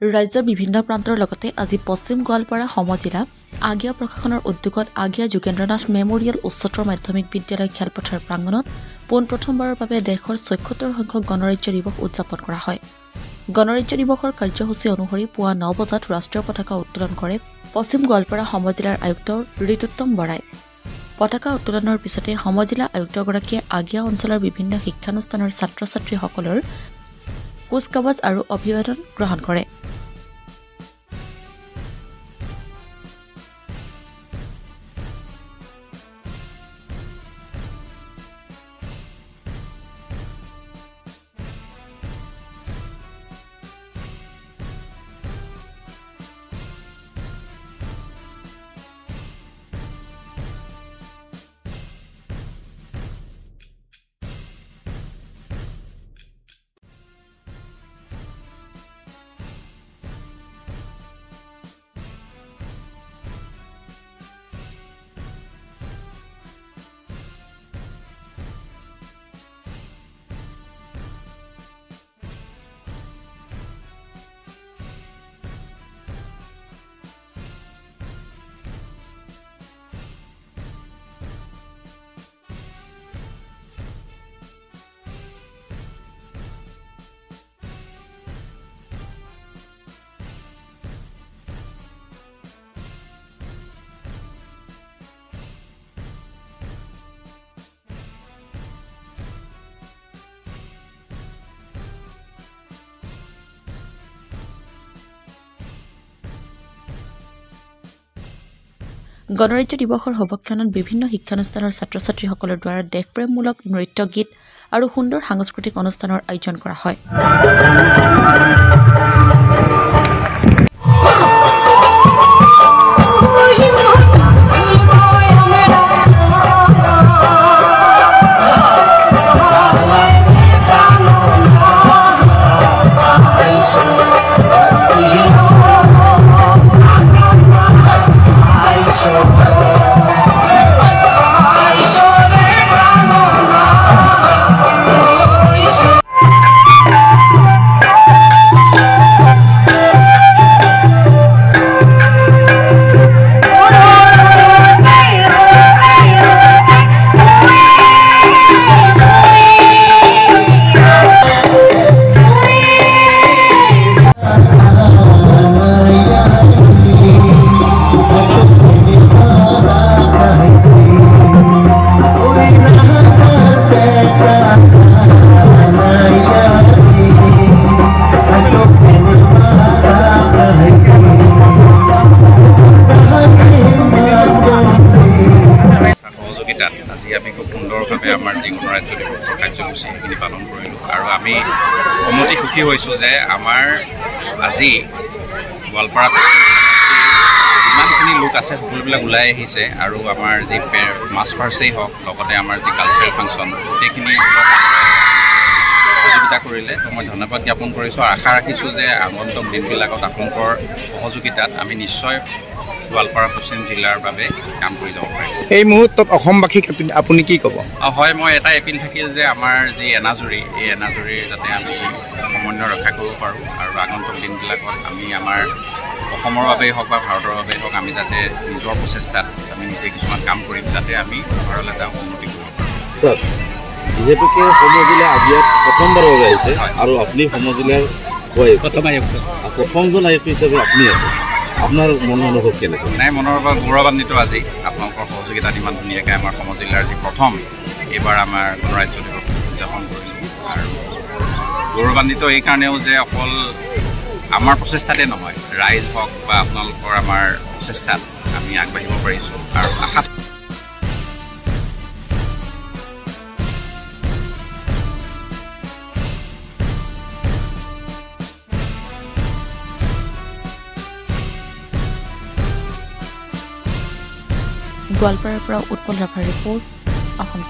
ৰাজ্যৰ বিভিন্ন প্ৰান্তৰ লগতে আজি পশ্চিম গোৱালপাৰা সমজিলা আগিয়া প্ৰশাসনৰ উদ্যোগত আগিয়া যোগেন্দ্ৰনাথ মেমৰিয়েল উচ্চতৰ মাধ্যমিক বিদ্যালয় খেলপথাৰ প্ৰাংগণত পোনপ্ৰথমবাৰৰ বাবে দেশৰ ৭৬ সংখ্যক গণৰাজ্য দিৱস উদযাপন কৰা হয়। গণৰাজ্য দিৱসৰ কাৰ্যসূচী অনুসৰি পুৱা ৯ বজাত ৰাষ্ট্ৰীয় পতাকা উত্তোলন কৰে পশ্চিম গোৱালপাৰা সমজিলাৰ আয়ুক্ত ঋতুত্তম বৰাই। পতাকা উত্তোলনৰ পিছতে সমজিলা আয়ুক্তগৰাকীয়ে আগিয়া অঞ্চলৰ বিভিন্ন শিক্ষানুষ্ঠানৰ ছাত্ৰ-ছাত্ৰীসকলৰ কুচকাৱাজ আৰু অভিবাদন গ্ৰহণ কৰে। গণৰাজ্য দিৱসৰ সবক্ষণত বিভিন্ন শিক্ষানুষ্ঠানৰ ছাত্ৰ-ছাত্ৰীসকলৰ দ্বাৰা দেশপ্ৰেমমূলক নৃত্য গীত আৰু সুন্দৰ সাংস্কৃতিক অনুষ্ঠানৰ আয়োজন কৰা হয়। আজি আমি খুব সুন্দৰভাৱে আমাৰ যি গণৰাজ্য দিৱসৰ কাৰ্যসূচী সেইখিনি পালন কৰিলোঁ আৰু আমি অতি সুখী হৈছোঁ যে আমাৰ আজি গোৱালপাৰাত যিমানখিনি লোক আছে সকলোবিলাক ওলাই আহিছে আৰু আমাৰ যি মাছ ফাৰ্চেই হওক লগতে আমাৰ যি কালচাৰেল ফাংচন গোটেইখিনি সহযোগিতা কৰিলে তো মই ধন্যবাদ জ্ঞাপন কৰিছোঁ আৰু আশা ৰাখিছোঁ যে আগন্তুক দিনবিলাকত আপোনালোকৰ সহযোগিতাত আমি নিশ্চয় গোৱালপাৰা পশ্চিম জিলাৰ বাবে কাম কৰি যাব পাৰিম। এই মুহূৰ্তত অসমবাসীক আপুনি কি ক'ব? হয়, মই এটা এপিল থাকিল যে আমাৰ যি এনাজৰী এই এনাজৰীৰ যাতে আমি সমন্বয় ৰক্ষা কৰিব পাৰোঁ আৰু আগন্তুক দিনবিলাকত আমি আমাৰ অসমৰ বাবেই হওক বা ভাৰতৰ বাবেই হওক আমি যাতে নিজৰ প্ৰচেষ্টাত আমি নিজে কিছুমান কাম কৰিম যাতে আমি ভাৰতলৈ এটা উন্নতি কৰিব পাৰোঁ। ছাৰ, যিহেতুকে সমজিলা আগিয়াত প্ৰথমবাৰৰ বাবে আহিছে আৰু আপুনি সমজিলাৰ প্ৰথমজন আয়ুক্ত হিচাপে আপুনি আছে, আপোনাৰ মনৰ অনুভৱ কেনেকৈ? নাই, মনৰ পৰা গৌৰৱান্বিত আজি আপোনালোকৰ সহযোগিতাত ইমান ধুনীয়াকৈ আমাৰ সমজিলাৰ যি প্ৰথম এইবাৰ আমাৰ গণৰাজ্য দিৱস উদযাপন কৰিলোঁ আৰু গৌৰৱান্বিত এইকাৰণেও যে অকল আমাৰ প্ৰচেষ্টাতে নহয়, ৰাইজ হওক বা আপোনালোকৰ আমাৰ প্ৰচেষ্টাত আমি আগবাঢ়িব পাৰিছোঁ আৰু আশা গোৱালপাৰাৰ পৰা উৎপল ৰাভাৰ ৰিপৰ্ট, অসম।